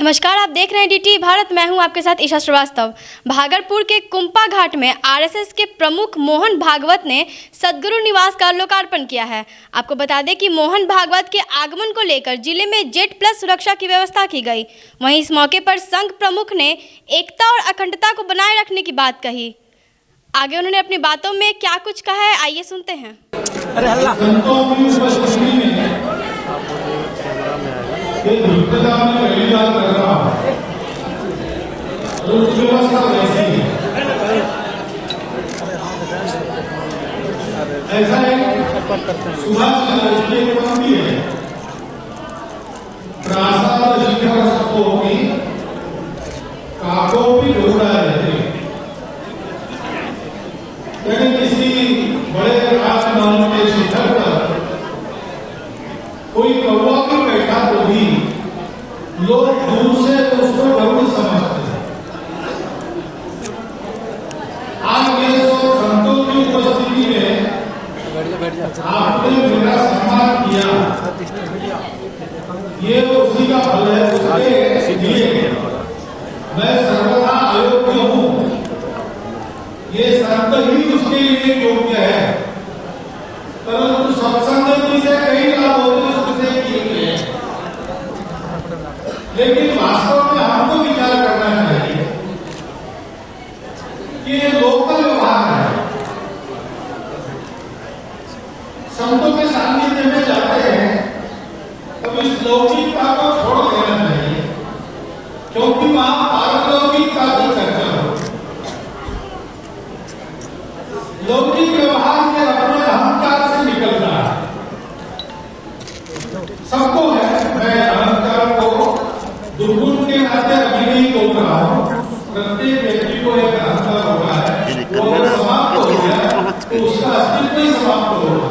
नमस्कार, आप देख रहे हैं डीटी भारत। मैं हूं आपके साथ ईशा श्रीवास्तव। भागलपुर के कुंपा घाट में आरएसएस के प्रमुख मोहन भागवत ने सद्गुरु निवास का लोकार्पण किया है। आपको बता दें कि मोहन भागवत के आगमन को लेकर जिले में जेड+ सुरक्षा की व्यवस्था की गई। वहीं इस मौके पर संघ प्रमुख ने एकता और अखंडता को बनाए रखने की बात कही। आगे उन्होंने अपनी बातों में क्या कुछ कहा है, आइए सुनते हैं। पहली बात कर रहा हूं, व्यवस्था वैसी है। ऐसा सुभाष चंद्र की पंक्ति है, प्रासाद शिखर सपोपि काकोपि ढूंढा रहते। यानी किसी बड़े राजमहल के शिखर पर कोई कौवा भी बैठा तो भी लोग दूर से उसको गरुड़ समझते हैं। आज ये सब संतों की उपस्थिति में आपने मेरा सम्मान किया, ये उसी का फल है। उसके लिए मैं सर्वथा अयोग्य हूं। ये संत ही उसके लिए योग्य है, परंतु सत्संग से कई लाभ होते उससे किए गए। लेकिन वास्तव में हमको विचार करना चाहिए कि ये लोकल व्यवहार है। संतों के सानिध्य में जाते हैं तब इस लौकिकता को छोड़ देना चाहिए, क्योंकि वहां पारलौकिकता की चर्चा हो। लौकिक व्यवहार में अपने अहंकार से निकल रहा है। सबको है, मैं अहंकार को दुर्गुण के नाते अभी नहीं बोल रहा हूं। प्रत्येक व्यक्ति को एक अहंकार होता है, वो समाप्त हो गया तो उसका अस्तित्व ही समाप्त होगा।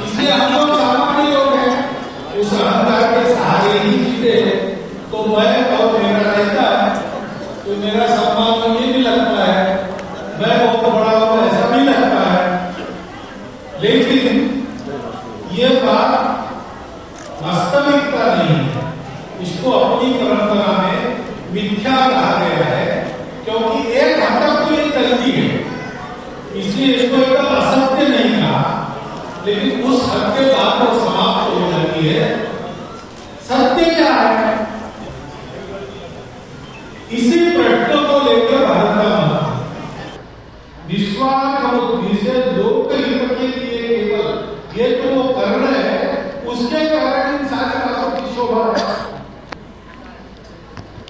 इसलिए हम लोग सामान्य लोग हैं, उस अहंकार के सहारे ही जीते। तो मैं और मेरा रहता है तो मेरा सम्मान मुझे भी लगता है, मैं बहुत बड़ा हूं ऐसा भी लगता है। लेकिन ये बात वास्तविकता नहीं है। इसको अपनी परंपरा में मिथ्या कहा गया है, क्योंकि एक हद तक तो ये चलती है, इसलिए इसको एकदम असत्य नहीं कहा। लेकिन उस हद के बाद वो समाप्त हो जाती है। सत्य क्या है? इसी प्रश्न को लेकर भारत का मत विश्वास और बुद्धि से लोक हित के लिए केवल ये तो वो कर रहे हैं, उसके कारण इन सारी बातों की शोभा है।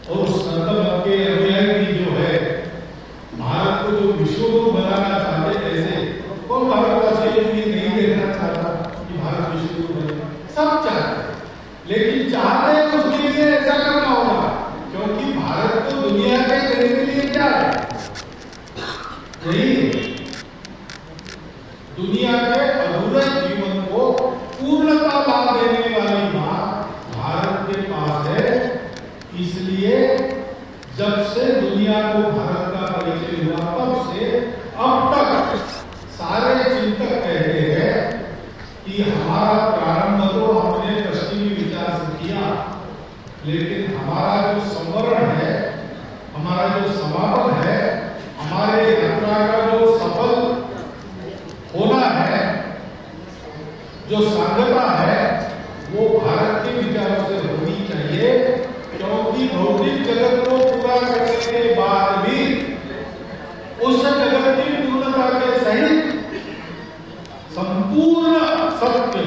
और संत के अनुयायी जो है, भारत को जो विश्व गुरु बनाना चाहते, ऐसे कौन भारतवासी नहीं देखना चाहता कि भारत विश्व गुरु बने? सब चाहते हैं, लेकिन चाहते हैं उसके लिए ऐसा करना होगा, क्योंकि भारत को दुनिया के करने के लिए क्या है? यही दुनिया के अधूरे जीवन को पूर्णता लाभ देने वाली बात भारत के पास है। इसलिए जब से दुनिया को भारत का परिचय हुआ, तब से अब तक सारे चिंतक कहते हैं कि हमारा प्रारंभ तो हमने पश्चिमी विचार से किया, लेकिन हमारा जो संवरण है, हमारा जो समापन है, हमारे यात्रा का जो सफल होना है, जो सांगता है, वो भारत के विचारों से होनी चाहिए। क्योंकि भौतिक जगत को पूरा करने के बाद भी उस जगत की पूर्णता के सहित संपूर्ण सत्य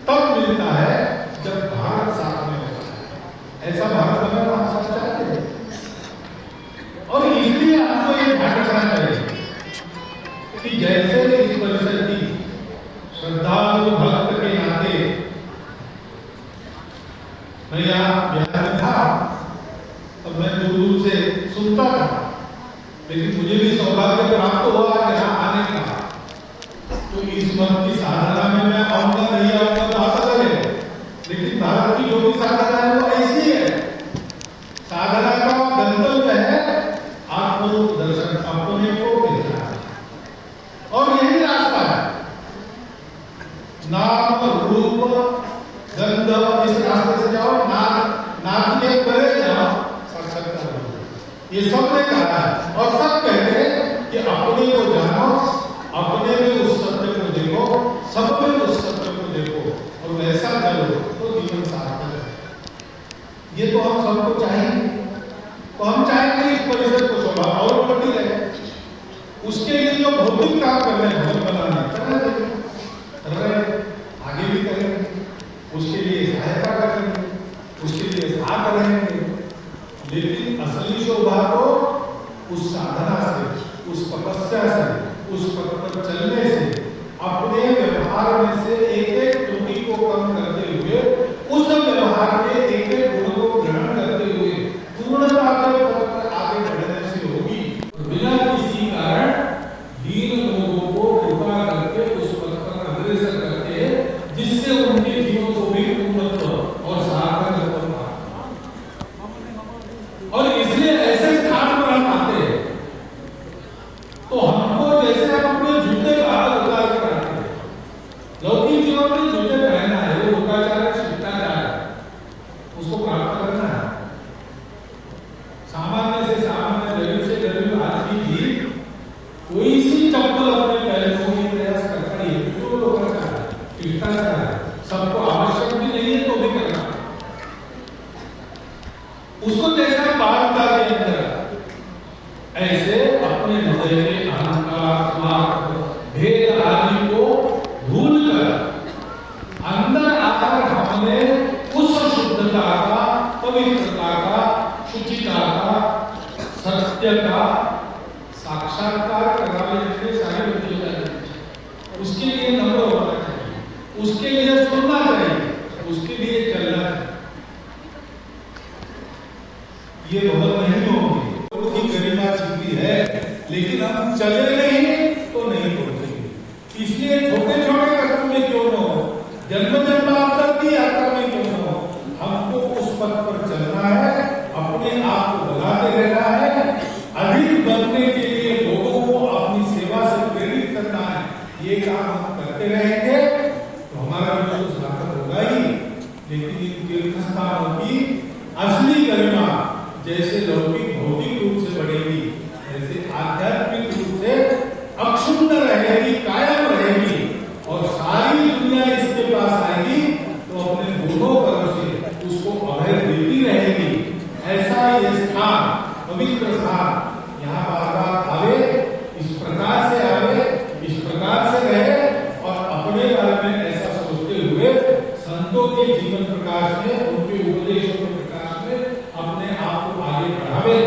तब मिलता है जब भारत साथ में होता है। ऐसा भारत बनाना हम सब चाहते हैं, और इसलिए आपको ये ध्यान रखना चाहिए कि जैसे इस परिषद की श्रद्धालु भक्त के नाते मैं यहाँ बिहार में था, तब मैं दूर दूर से सुनता था, लेकिन मुझे भी सौभाग्य प्राप्त हुआ यहाँ आने का। तो इस मत की साधना में मैं आऊंगा नहीं आऊंगा तो आता लगे, लेकिन भारत की जो भी साधना है वो ऐसी है। साधना का गंतव्य है आत्मरूप दर्शन, अपने को देखना, और यही रास्ता है। नाम रूप गंध, इस रास्ते से जाओ, नाम के परे जाओ, ये सबने कहा है और सब कहते हैं कि अपने को जानो, अपने में उस सत्य को देखो, सब में उस सत्य को देखो और वैसा करो तो जीवन सार्थक है। ये तो हम सबको चाहिए। तो हम चाहेंगे इस परिसर को शोभा और बढ़ती रहे। उसके लिए जो भौतिक काम कर रहे हैं, भवन बनाना कर रहे हैं, आगे भी करेंगे, उसके लिए सहायता करेंगे, उसके लिए साथ रहेंगे। लेकिन असली शोभा को उस साधना से, उस तपस्या से, उस पथ पर चलने से, अपने व्यवहार में से एक एक त्रुटि को कम करते हुए, उस व्यवहार के एक एक गुण को ग्रहण करते हुए पूर्णता के पथ पर आगे बढ़ने से होगी। बिना किसी कारण दीन लोगों को कृपा करके उस पथ पर अग्रसर करते हैं, जिससे उनके जीवन को भी पूर्णत्व और सार्थक और इसलिए ऐसे स्थान पर हम आते हैं तो हमको जैसे हम अपने जूते बाहर उतार कर आते हैं, लौकिक जीवन में जूते पहनना है, वो लोकाचार है, शिष्टाचार है, उसको प्राप्त करना है। सामान्य से सामान्य, गरीब से गरीब आदमी भी कोई सी चप्पल अपने पैर को ही प्रयास करता ही है, तो लोकाचार है, शिष्टाचार है, सबको आवश्यक भी नहीं है तो भी करना है। उसको जैसा बालता के अंदर ऐसे अपने हृदय के अहंकार, स्वार्थ, भेद आदि को भूलकर अंदर आकर हमने उस शुद्धता का, पवित्रता का, शुचिता का, सत्य का साक्षात्कार कराने के लिए सारे बच्चे चाहिए। उसके लिए नम्र होना चाहिए, उसके लिए सुनना चाहिए, उसके लिए चलना चाहिए। ये बहुत नहीं होगी, उनकी गरिमा छिपी है, लेकिन हम चले नहीं तो नहीं पहुंचेंगे। इसलिए छोटे छोटे कदम में क्यों न हो, जन्म जन्मांतर की यात्रा में क्यों न हो, हमको उस पथ पर चलना है, अपने आप को बढ़ाते रहना है, अधिक बनने के लिए लोगों को अपनी सेवा से प्रेरित करना है। ये काम हम करते रहेंगे तो हमारा भी तो सार्थक होगा ही। लेकिन इन तीर्थ स्थानों की असली गरिमा जैसे लौकिक भौतिक रूप से बढ़ेगी, ऐसे आध्यात्मिक रूप से अक्षुण्ण रहेगी, कायम रहेगी और सारी दुनिया इसके पास आएगी तो अपने दोनों तरफ से उसको अभय देती रहेगी। ऐसा ये स्थान, पवित्र स्थान, यहाँ बार-बार आवे, इस प्रकार से आवे, इस प्रकार से रहे और अपने बारे में ऐसा सोचते हुए संतों के जीवन प्रकाश में, उनके उपदेशों के प्रकाश में अपने आप को आगे बढ़ावे।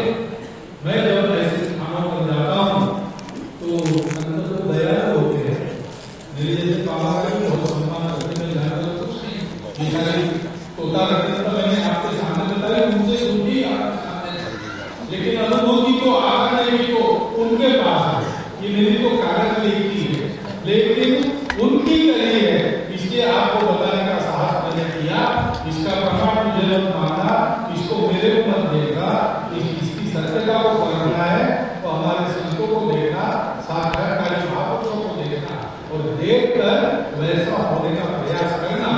मैं जब ऐसे स्थानों पर जाता हूँ तो संत तो दयालु होते हैं, मेरे जैसे बाबा का भी बहुत सम्मान करते हैं। जाकर कुछ नहीं, ये तोता रखते तो मैंने आपके सामने बताया, उनसे सुनी लेकिन अनुभूति तो आकर तो उनके पास है। ये मेरी तो कागज लिखती है, लेकिन उनकी करी है, इसलिए आपको बताने का साहस मैंने किया। इसका प्रमाण मुझे मत मानना, इसको मेरे को मत देखना, इसकी सत्यता को परखना है तो हमारे संतों को देखना, साक्षात्कारी महापुरुषों को देखना और देखकर वैसा होने का प्रयास करना।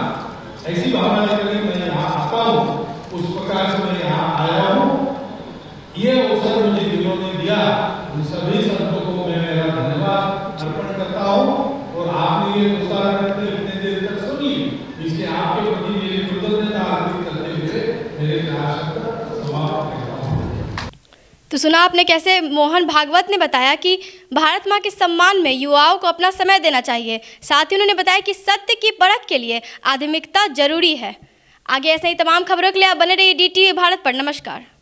ऐसी भावना लेकर मैं यहाँ आता हूँ, उस प्रकार से मैं यहाँ आया हूँ। ये अवसर मुझे जिन्होंने दिया, उन सभी संतों को मैं मेरा धन्यवाद अर्पण करता हूँ और आपने ये उतार करके इतने देर तक सुनी, इसलिए आपके प्रति मेरी कृतज्ञता अर्पित करते हुए मेरे शब्द समाप्त करता हूँ। तो सुना आपने कैसे मोहन भागवत ने बताया कि भारत माँ के सम्मान में युवाओं को अपना समय देना चाहिए। साथ ही उन्होंने बताया कि सत्य की परख के लिए आध्यात्मिकता जरूरी है। आगे ऐसे ही तमाम खबरों के लिए आप बने रहिए DTV भारत पर। नमस्कार।